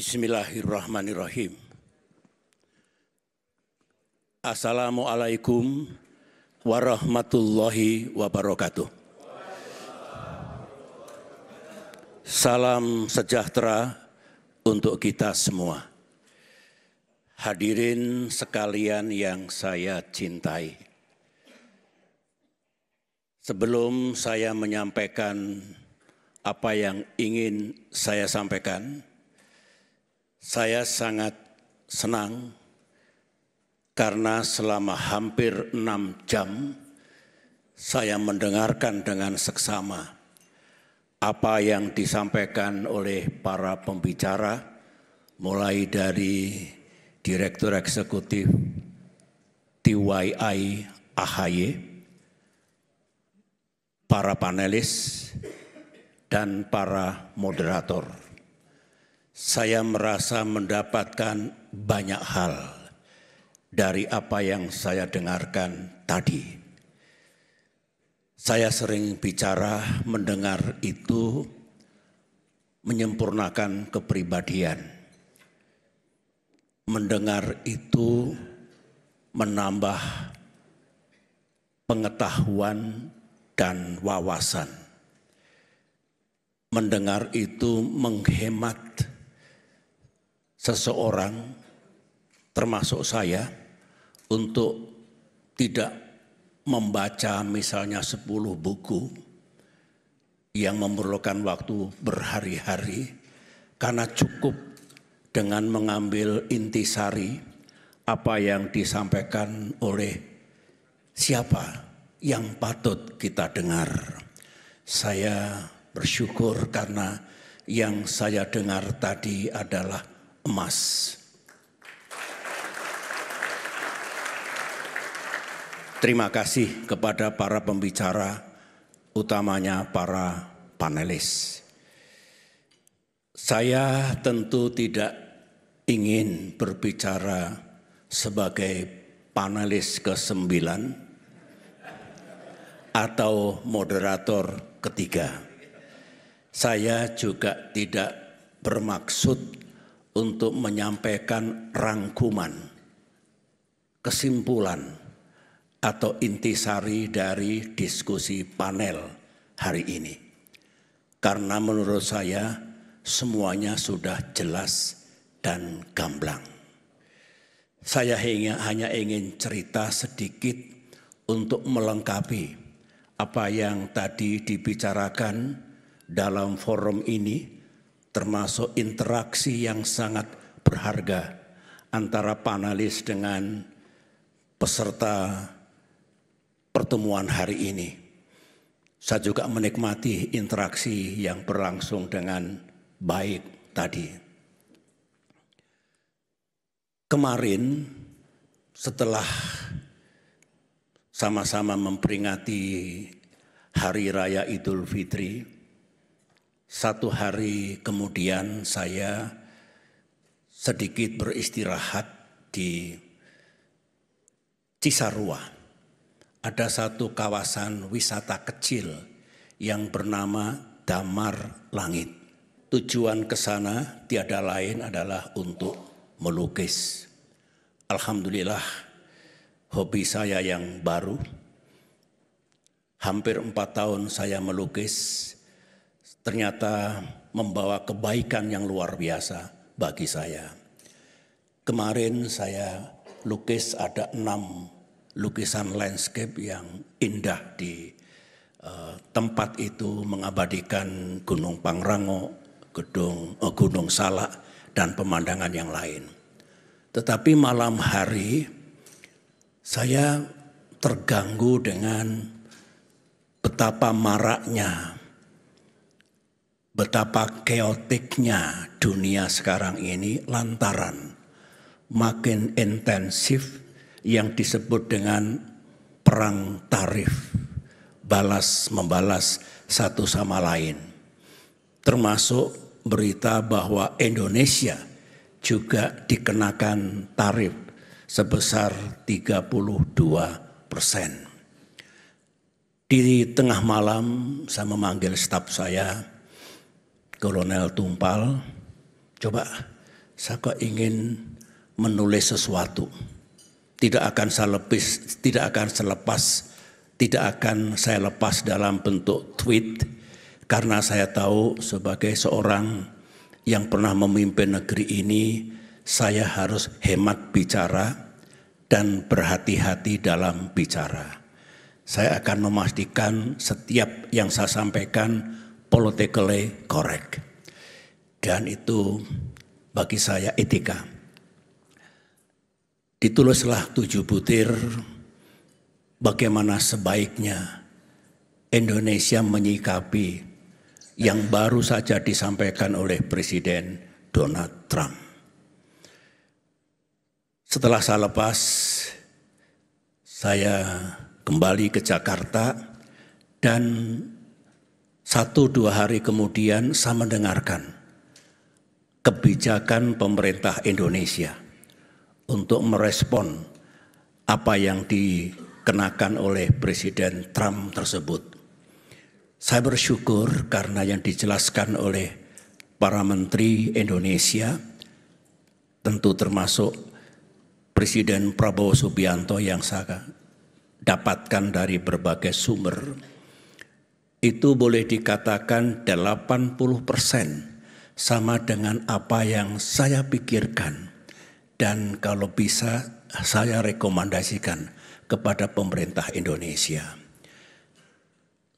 Bismillahirrahmanirrahim. Assalamualaikum warahmatullahi wabarakatuh. Salam sejahtera untuk kita semua. Hadirin sekalian yang saya cintai. Sebelum saya menyampaikan apa yang ingin saya sampaikan, saya sangat senang karena selama hampir 6 jam saya mendengarkan dengan seksama apa yang disampaikan oleh para pembicara, mulai dari Direktur Eksekutif TYI AHY, para panelis, dan para moderator. Saya merasa mendapatkan banyak hal dari apa yang saya dengarkan tadi. Saya sering bicara, mendengar itu menyempurnakan kepribadian. Mendengar itu menambah pengetahuan dan wawasan. Mendengar itu menghemat seseorang, termasuk saya, untuk tidak membaca misalnya 10 buku yang memerlukan waktu berhari-hari, karena cukup dengan mengambil intisari apa yang disampaikan oleh siapa yang patut kita dengar. Saya bersyukur karena yang saya dengar tadi adalah emas. Terima kasih kepada para pembicara, utamanya para panelis. Saya tentu tidak ingin berbicara sebagai panelis ke-9 atau moderator ketiga. Saya juga tidak bermaksud untuk menyampaikan rangkuman, kesimpulan, atau intisari dari diskusi panel hari ini. Karena menurut saya semuanya sudah jelas dan gamblang. Saya hanya ingin cerita sedikit untuk melengkapi apa yang tadi dibicarakan dalam forum ini, termasuk interaksi yang sangat berharga antara panelis dengan peserta pertemuan hari ini. Saya juga menikmati interaksi yang berlangsung dengan baik tadi. Kemarin setelah sama-sama memperingati Hari Raya Idul Fitri, 1 hari kemudian saya sedikit beristirahat di Cisarua. Ada satu kawasan wisata kecil yang bernama Damar Langit. Tujuan ke sana tiada lain adalah untuk melukis. Alhamdulillah, hobi saya yang baru. Hampir 4 tahun saya melukis, ternyata membawa kebaikan yang luar biasa bagi saya. Kemarin saya lukis ada 6 lukisan landscape yang indah di tempat itu, mengabadikan Gunung Pangrango, Gunung Salak, dan pemandangan yang lain. Tetapi malam hari saya terganggu dengan betapa maraknya, betapa keotiknya dunia sekarang ini lantaran makin intensif yang disebut dengan perang tarif, balas membalas satu sama lain. Termasuk berita bahwa Indonesia juga dikenakan tarif sebesar 32%. Di tengah malam saya memanggil staf saya, Kolonel Tumpal, coba saya kok ingin menulis sesuatu. Tidak akan saya lepas dalam bentuk tweet, karena saya tahu sebagai seorang yang pernah memimpin negeri ini, saya harus hemat bicara dan berhati-hati dalam bicara. Saya akan memastikan setiap yang saya sampaikan politically correct. Dan itu bagi saya etika. Ditulislah 7 butir bagaimana sebaiknya Indonesia menyikapi yang baru saja disampaikan oleh Presiden Donald Trump. Setelah saya lepas, saya kembali ke Jakarta dan 1-2 hari kemudian saya mendengarkan kebijakan pemerintah Indonesia untuk merespon apa yang dikenakan oleh Presiden Trump tersebut. Saya bersyukur karena yang dijelaskan oleh para menteri Indonesia, tentu termasuk Presiden Prabowo Subianto yang saya dapatkan dari berbagai sumber, itu boleh dikatakan 80% sama dengan apa yang saya pikirkan. Dan kalau bisa saya rekomendasikan kepada pemerintah Indonesia.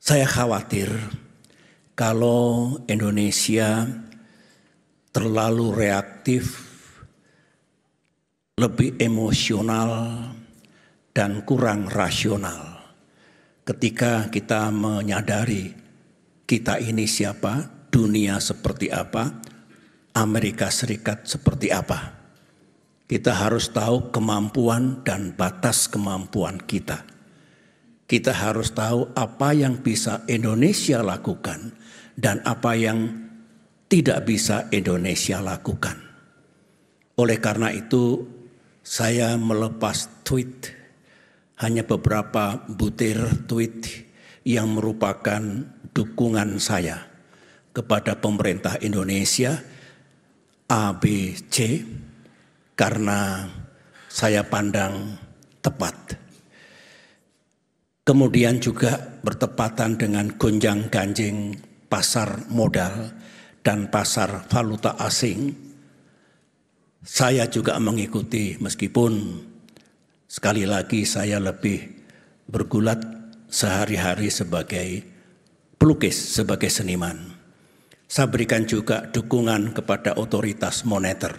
Saya khawatir kalau Indonesia terlalu reaktif, lebih emosional dan kurang rasional ketika kita menyadari kita ini siapa, dunia seperti apa, Amerika Serikat seperti apa. Kita harus tahu kemampuan dan batas kemampuan kita. Kita harus tahu apa yang bisa Indonesia lakukan dan apa yang tidak bisa Indonesia lakukan. Oleh karena itu, saya melepas tweet, hanya beberapa butir tweet yang merupakan dukungan saya kepada pemerintah Indonesia, ABC, karena saya pandang tepat. Kemudian juga bertepatan dengan gonjang-ganjing pasar modal dan pasar valuta asing. Saya juga mengikuti, meskipun sekali lagi saya lebih bergulat sehari-hari sebagai pelukis, sebagai seniman. Saya berikan juga dukungan kepada otoritas moneter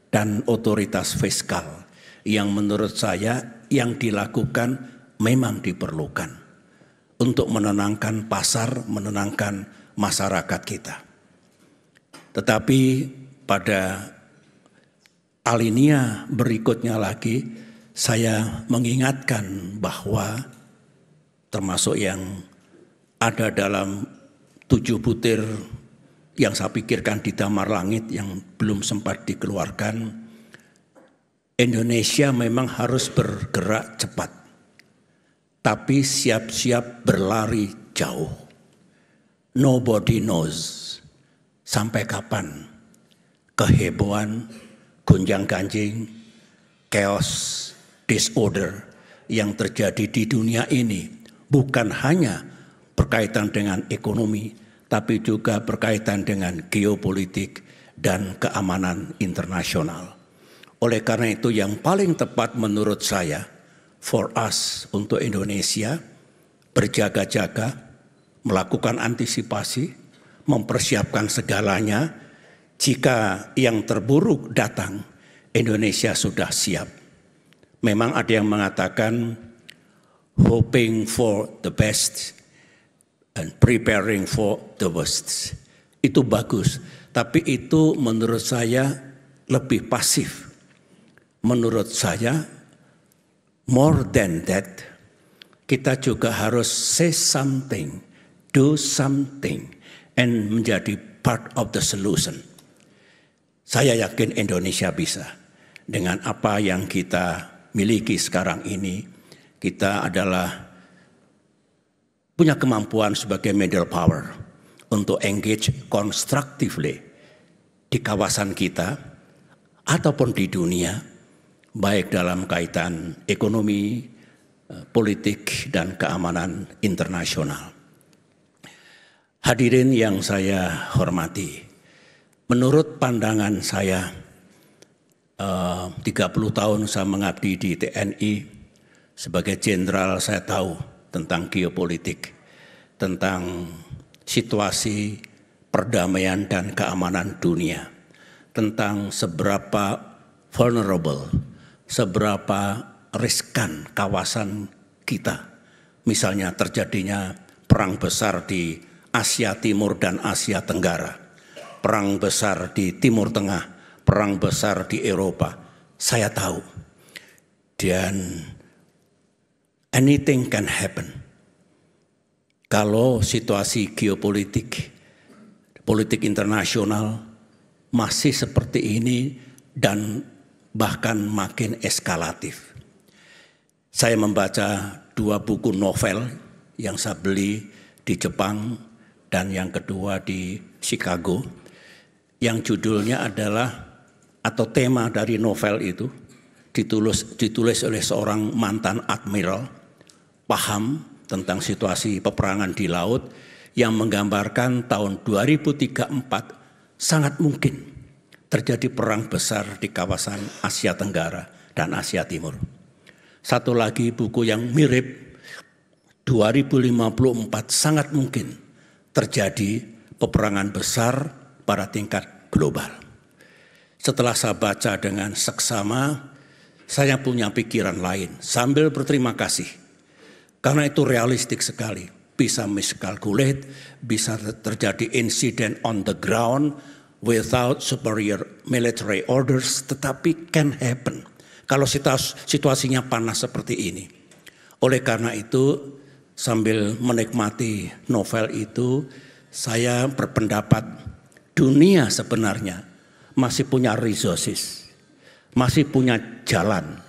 dan otoritas fiskal yang menurut saya yang dilakukan memang diperlukan untuk menenangkan pasar, menenangkan masyarakat kita. Tetapi pada alinea berikutnya lagi saya mengingatkan bahwa termasuk yang ada dalam 7 butir yang saya pikirkan di damar langit yang belum sempat dikeluarkan, Indonesia memang harus bergerak cepat, tapi siap-siap berlari jauh. Nobody knows sampai kapan kehebohan, gonjang-ganjing, chaos, disorder yang terjadi di dunia ini bukan hanya berkaitan dengan ekonomi, tapi juga berkaitan dengan geopolitik dan keamanan internasional. Oleh karena itu yang paling tepat menurut saya, for us, untuk Indonesia, berjaga-jaga, melakukan antisipasi, mempersiapkan segalanya. Jika yang terburuk datang, Indonesia sudah siap. Memang ada yang mengatakan, hoping for the best and preparing for the worst. Itu bagus, tapi itu menurut saya lebih pasif. Menurut saya, more than that, kita juga harus say something, do something, and menjadi part of the solution. Saya yakin Indonesia bisa. Dengan apa yang kita miliki sekarang ini, kita adalah punya kemampuan sebagai middle power untuk engage constructively di kawasan kita, ataupun di dunia, baik dalam kaitan ekonomi, politik, dan keamanan internasional. Hadirin yang saya hormati, menurut pandangan saya, 30 tahun saya mengabdi di TNI, sebagai jenderal saya tahu tentang geopolitik, tentang situasi perdamaian dan keamanan dunia, tentang seberapa vulnerable, seberapa riskan kawasan kita. Misalnya terjadinya perang besar di Asia Timur dan Asia Tenggara, perang besar di Timur Tengah, perang besar di Eropa. Saya tahu. Dan anything can happen. Kalau situasi geopolitik, politik internasional masih seperti ini dan bahkan makin eskalatif. Saya membaca 2 buku novel yang saya beli di Jepang dan yang kedua di Chicago, yang judulnya adalah, atau tema dari novel itu ditulis oleh seorang mantan admiral, paham tentang situasi peperangan di laut, yang menggambarkan tahun 2034 sangat mungkin terjadi perang besar di kawasan Asia Tenggara dan Asia Timur. Satu lagi buku yang mirip, 2054 sangat mungkin terjadi peperangan besar pada tingkat global. Setelah saya baca dengan seksama, saya punya pikiran lain sambil berterima kasih. Karena itu realistik sekali, bisa miscalculate, bisa terjadi insiden on the ground without superior military orders, tetapi can happen kalau situasinya panas seperti ini. Oleh karena itu, sambil menikmati novel itu, saya berpendapat dunia sebenarnya masih punya resources, masih punya jalan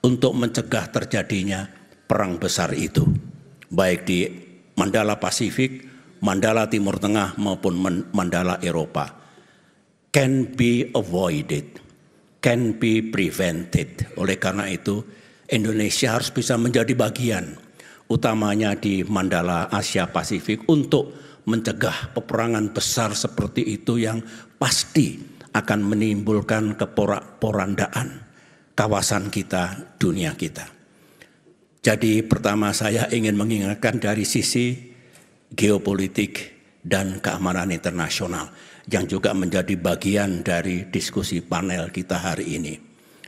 untuk mencegah terjadinya perang besar itu, baik di Mandala Pasifik, Mandala Timur Tengah maupun Mandala Eropa. Can be avoided, can be prevented. Oleh karena itu, Indonesia harus bisa menjadi bagian, utamanya di Mandala Asia Pasifik, untuk mencegah peperangan besar seperti itu yang pasti akan menimbulkan keporak-porandaan kawasan kita, dunia kita. Jadi pertama saya ingin mengingatkan dari sisi geopolitik dan keamanan internasional yang juga menjadi bagian dari diskusi panel kita hari ini.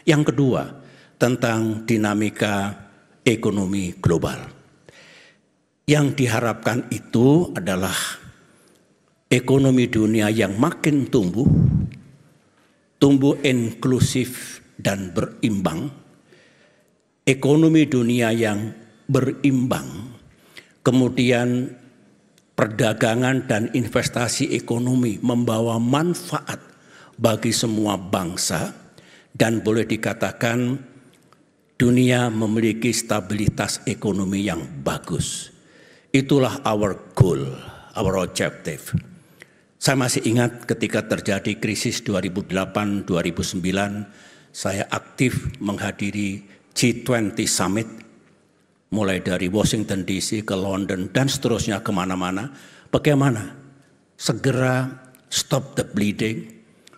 Yang kedua, tentang dinamika ekonomi global. Yang diharapkan itu adalah ekonomi dunia yang makin tumbuh inklusif dan berimbang, ekonomi dunia yang berimbang, kemudian perdagangan dan investasi ekonomi membawa manfaat bagi semua bangsa, dan boleh dikatakan dunia memiliki stabilitas ekonomi yang bagus. Itulah our goal, our objective. Saya masih ingat ketika terjadi krisis 2008-2009, saya aktif menghadiri G20 Summit, mulai dari Washington DC ke London dan seterusnya kemana-mana. Bagaimana segera stop the bleeding,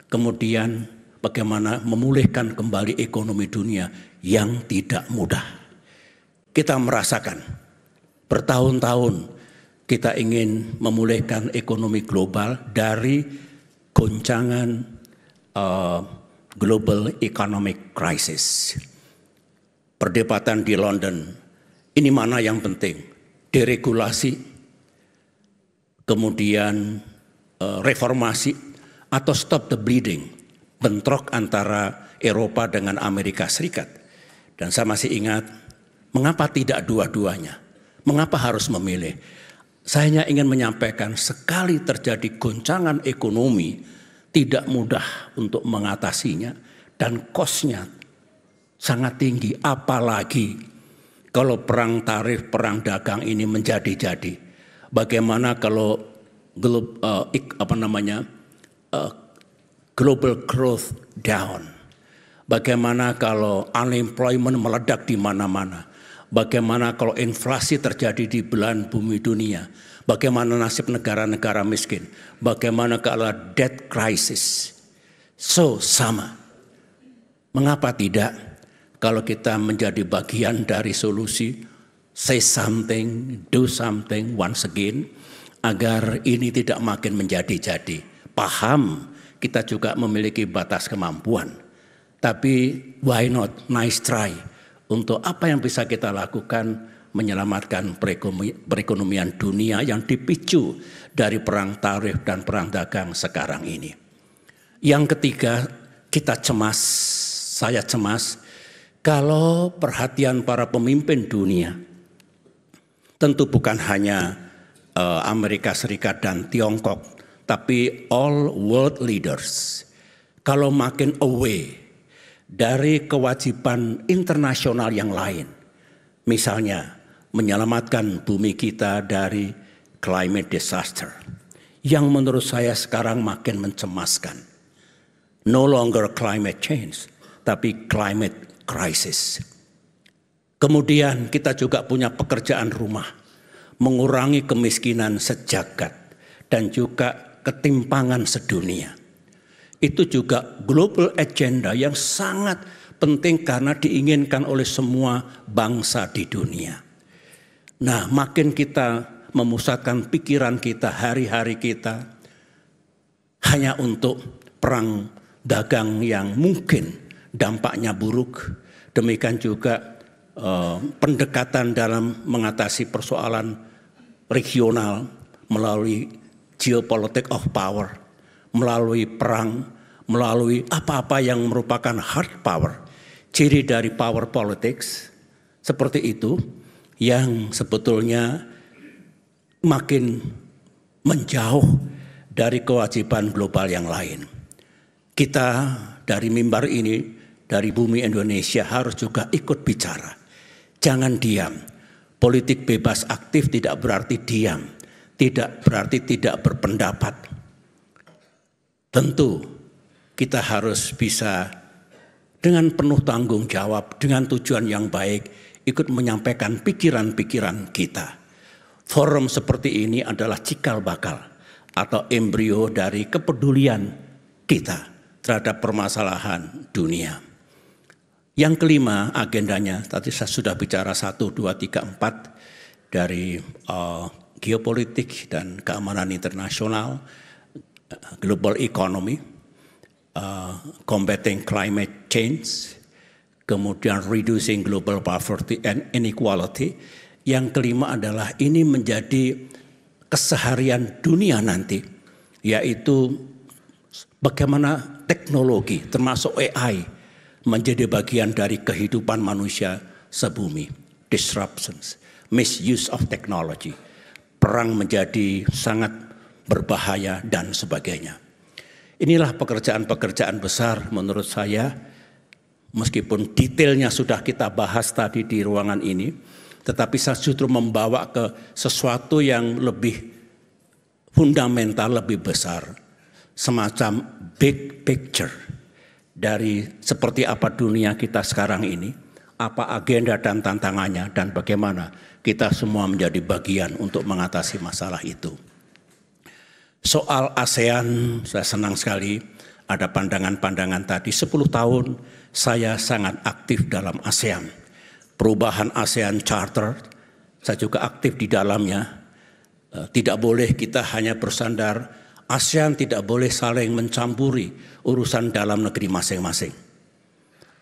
kemudian bagaimana memulihkan kembali ekonomi dunia yang tidak mudah. Kita merasakan bertahun-tahun kita ingin memulihkan ekonomi global dari goncangan global economic crisis. Perdebatan di London, ini mana yang penting? Deregulasi, kemudian reformasi, atau stop the bleeding, bentrok antara Eropa dengan Amerika Serikat. Dan saya masih ingat, mengapa tidak dua-duanya? Mengapa harus memilih? Saya hanya ingin menyampaikan, sekali terjadi goncangan ekonomi, tidak mudah untuk mengatasinya dan kosnya sangat tinggi. Apalagi kalau perang tarif, perang dagang ini menjadi-jadi. Bagaimana kalau global growth down, Bagaimana kalau unemployment meledak di mana-mana? Bagaimana kalau inflasi terjadi di belahan bumi dunia? Bagaimana nasib negara-negara miskin? Bagaimana kalau debt crisis? Sama. Mengapa tidak? Kalau kita menjadi bagian dari solusi, say something, do something once again, agar ini tidak makin menjadi-jadi. Paham, kita juga memiliki batas kemampuan. Tapi why not, nice try. Untuk apa yang bisa kita lakukan menyelamatkan perekonomian dunia yang dipicu dari perang tarif dan perang dagang sekarang ini. Yang ketiga, saya cemas kalau perhatian para pemimpin dunia, tentu bukan hanya Amerika Serikat dan Tiongkok, tapi all world leaders, kalau makin away dari kewajiban internasional yang lain, misalnya menyelamatkan bumi kita dari climate disaster, yang menurut saya sekarang makin mencemaskan. No longer climate change, tapi climate crisis. Kemudian kita juga punya pekerjaan rumah, mengurangi kemiskinan sejagat dan juga ketimpangan sedunia. Itu juga global agenda yang sangat penting karena diinginkan oleh semua bangsa di dunia. Nah, makin kita memusatkan pikiran kita, hari-hari kita hanya untuk perang dagang yang mungkin dampaknya buruk. Demikian juga pendekatan dalam mengatasi persoalan regional melalui geopolitik of power, melalui perang, melalui apa-apa yang merupakan hard power, ciri dari power politics, seperti itu yang sebetulnya makin menjauh dari kewajiban global yang lain. Kita dari mimbar ini, dari bumi Indonesia harus juga ikut bicara. Jangan diam. Politik bebas aktif tidak berarti diam, tidak berarti tidak berpendapat. Tentu kita harus bisa dengan penuh tanggung jawab, dengan tujuan yang baik, ikut menyampaikan pikiran-pikiran kita. Forum seperti ini adalah cikal bakal atau embrio dari kepedulian kita terhadap permasalahan dunia. Yang kelima agendanya, tadi saya sudah bicara 1, 2, 3, 4 dari geopolitik dan keamanan internasional, global economy, combating climate change, kemudian reducing global poverty and inequality. Yang kelima adalah ini menjadi keseharian dunia nanti, yaitu bagaimana teknologi termasuk AI menjadi bagian dari kehidupan manusia sebumi. Disruptions, misuse of technology, perang menjadi sangat berbahaya dan sebagainya. Inilah pekerjaan-pekerjaan besar menurut saya, meskipun detailnya sudah kita bahas tadi di ruangan ini, tetapi saya justru membawa ke sesuatu yang lebih fundamental, lebih besar, semacam big picture dari seperti apa dunia kita sekarang ini, apa agenda dan tantangannya, dan bagaimana kita semua menjadi bagian untuk mengatasi masalah itu. Soal ASEAN, saya senang sekali ada pandangan-pandangan tadi. 10 tahun saya sangat aktif dalam ASEAN. Perubahan ASEAN Charter, saya juga aktif di dalamnya. Tidak boleh kita hanya bersandar, ASEAN tidak boleh saling mencampuri urusan dalam negeri masing-masing.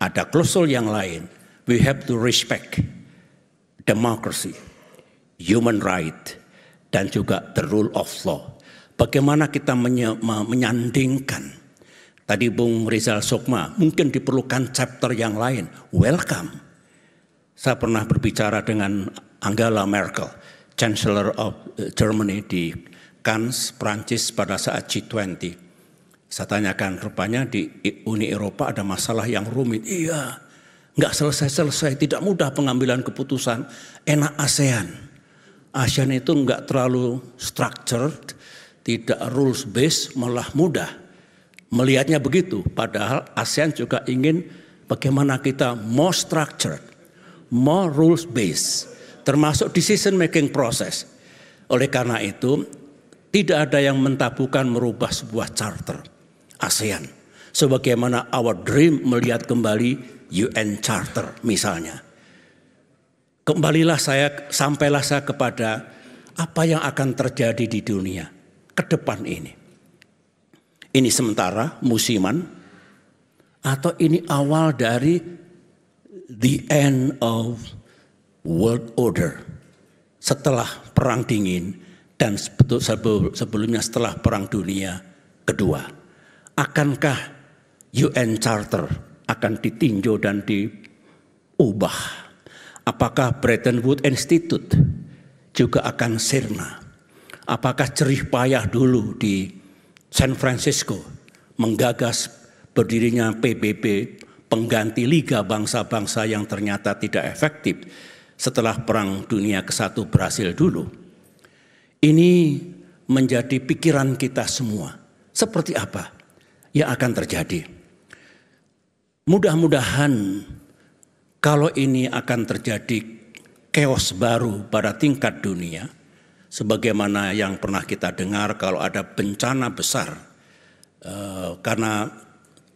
Ada klausul yang lain, we have to respect democracy, human right, dan juga the rule of law. Bagaimana kita menyandingkan, tadi Bung Rizal Sukma, mungkin diperlukan chapter yang lain, welcome. Saya pernah berbicara dengan Angela Merkel, Chancellor of Germany di Cannes, Prancis pada saat G20. Saya tanyakan, rupanya di Uni Eropa ada masalah yang rumit. Iya, nggak selesai-selesai, tidak mudah pengambilan keputusan. Enak ASEAN. ASEAN itu nggak terlalu structured, tidak rules based, malah mudah. Melihatnya begitu, padahal ASEAN juga ingin bagaimana kita more structured, more rules based, termasuk decision making process. Oleh karena itu, tidak ada yang mentabukan merubah sebuah charter ASEAN. Sebagaimana our dream melihat kembali UN Charter misalnya. Sampailah saya kepada apa yang akan terjadi di dunia ke depan ini. Ini sementara, musiman, atau ini awal dari the end of world order. Setelah Perang Dingin dan sebelumnya setelah Perang Dunia Kedua. Akankah UN Charter akan ditinjau dan diubah? Apakah Bretton Woods Institute juga akan sirna? Apakah jerih payah dulu di San Francisco menggagas berdirinya PBB, pengganti Liga Bangsa-Bangsa yang ternyata tidak efektif setelah Perang Dunia ke-1 berhasil dulu. Ini menjadi pikiran kita semua. Seperti apa yang akan terjadi? Mudah-mudahan kalau ini akan terjadi chaos baru pada tingkat dunia, sebagaimana yang pernah kita dengar kalau ada bencana besar karena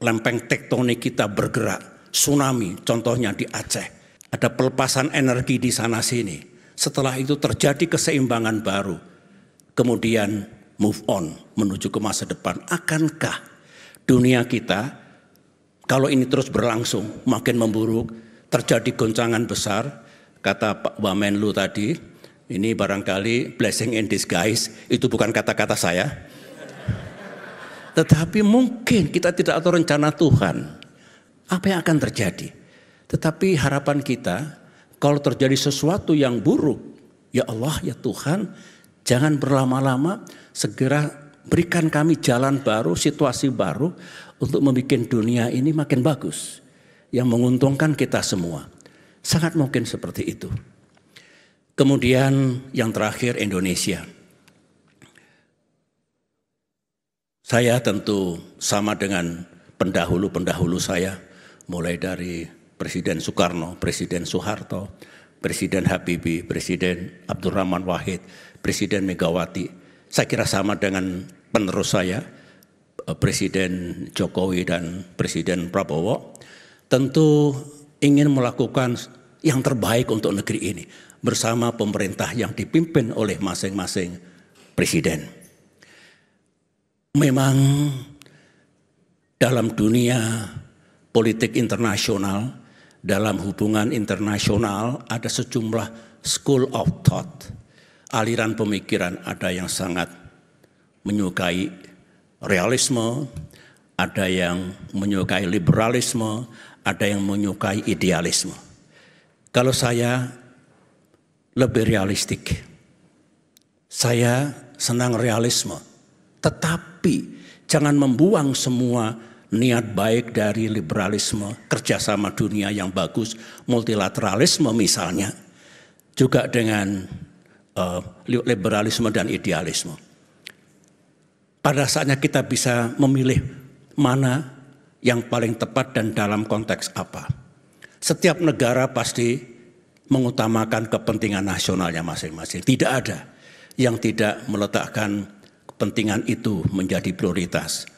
lempeng tektonik kita bergerak, tsunami contohnya di Aceh, ada pelepasan energi di sana sini. Setelah itu terjadi keseimbangan baru, kemudian move on menuju ke masa depan. Akankah dunia kita kalau ini terus berlangsung makin memburuk, terjadi goncangan besar, kata Pak Wamenlu tadi, ini barangkali blessing in disguise, itu bukan kata-kata saya. Tetapi mungkin kita tidak tahu rencana Tuhan, apa yang akan terjadi. Tetapi harapan kita, kalau terjadi sesuatu yang buruk, ya Allah, ya Tuhan, jangan berlama-lama, segera berikan kami jalan baru, situasi baru, untuk membuat dunia ini makin bagus, yang menguntungkan kita semua. Sangat mungkin seperti itu. Kemudian yang terakhir Indonesia. Saya tentu sama dengan pendahulu-pendahulu saya, mulai dari Presiden Soekarno, Presiden Soeharto, Presiden Habibie, Presiden Abdurrahman Wahid, Presiden Megawati. Saya kira sama dengan penerus saya, Presiden Jokowi dan Presiden Prabowo. Tentu ingin melakukan yang terbaik untuk negeri ini bersama pemerintah yang dipimpin oleh masing-masing presiden. Memang dalam dunia politik internasional, dalam hubungan internasional ada sejumlah school of thought, aliran pemikiran. Ada yang sangat menyukai realisme, ada yang menyukai liberalisme, ada yang menyukai idealisme. Kalau saya lebih realistik. Saya senang realisme. Tetapi jangan membuang semua niat baik dari liberalisme, kerjasama dunia yang bagus, multilateralisme misalnya, juga dengan liberalisme dan idealisme. Pada saatnya kita bisa memilih mana yang paling tepat dan dalam konteks apa. Setiap negara pasti mengutamakan kepentingan nasionalnya masing-masing. Tidak ada yang tidak meletakkan kepentingan itu menjadi prioritas.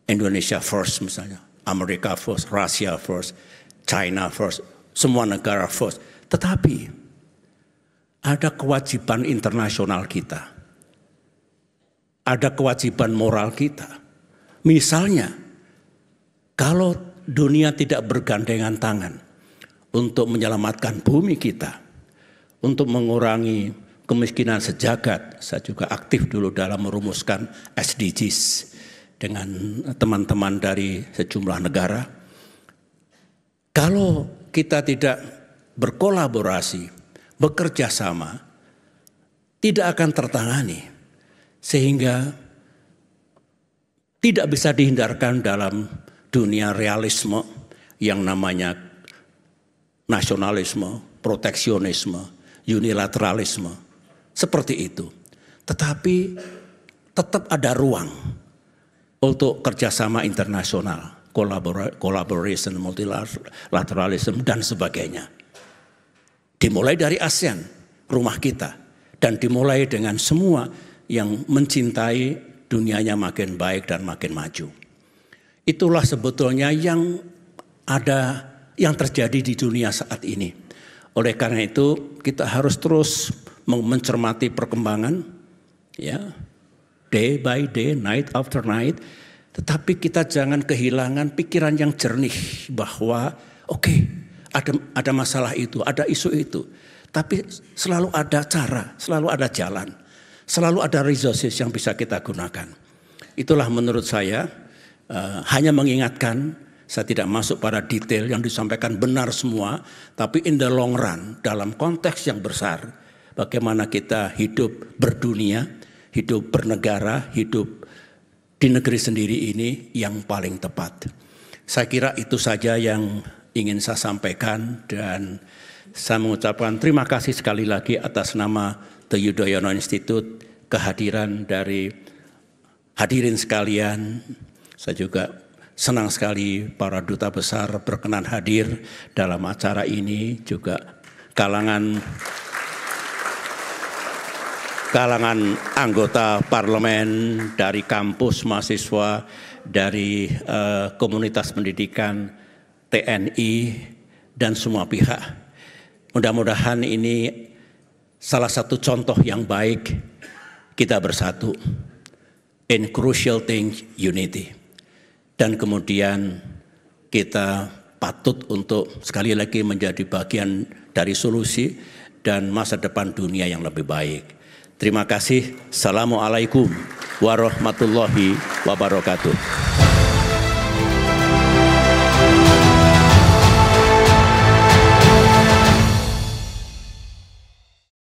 Indonesia first misalnya, Amerika first, Russia first, China first, semua negara first. Tetapi ada kewajiban internasional kita. Ada kewajiban moral kita. Misalnya, kalau dunia tidak bergandengan tangan untuk menyelamatkan bumi kita, untuk mengurangi kemiskinan sejagat. Saya juga aktif dulu dalam merumuskan SDGs dengan teman-teman dari sejumlah negara. Kalau kita tidak berkolaborasi, bekerja sama, tidak akan tertangani, sehingga tidak bisa dihindarkan dalam dunia realisme yang namanya nasionalisme, proteksionisme, unilateralisme, seperti itu. Tetapi tetap ada ruang untuk kerjasama internasional. collaboration, multilateralism, dan sebagainya. Dimulai dari ASEAN, rumah kita, dan dimulai dengan semua yang mencintai dunianya makin baik dan makin maju. Itulah sebetulnya yang terjadi di dunia saat ini. Oleh karena itu kita harus terus mencermati perkembangan, ya, day by day, night after night. Tetapi kita jangan kehilangan pikiran yang jernih bahwa ada masalah itu, ada isu itu. Tapi selalu ada cara, selalu ada jalan, selalu ada resources yang bisa kita gunakan. Itulah menurut saya, hanya mengingatkan, saya tidak masuk pada detail yang disampaikan benar semua, tapi in the long run, dalam konteks yang besar, bagaimana kita hidup berdunia, hidup bernegara, hidup di negeri sendiri ini yang paling tepat. Saya kira itu saja yang ingin saya sampaikan, dan saya mengucapkan terima kasih sekali lagi atas nama The Yudhoyono Institute, kehadiran dari hadirin sekalian. Saya juga senang sekali para duta besar berkenan hadir dalam acara ini, juga kalangan anggota parlemen, dari kampus mahasiswa, dari komunitas pendidikan, TNI, dan semua pihak. Mudah-mudahan ini salah satu contoh yang baik kita bersatu. In crucial things, unity. Dan kemudian kita patut untuk sekali lagi menjadi bagian dari solusi dan masa depan dunia yang lebih baik. Terima kasih. Assalamualaikum warahmatullahi wabarakatuh.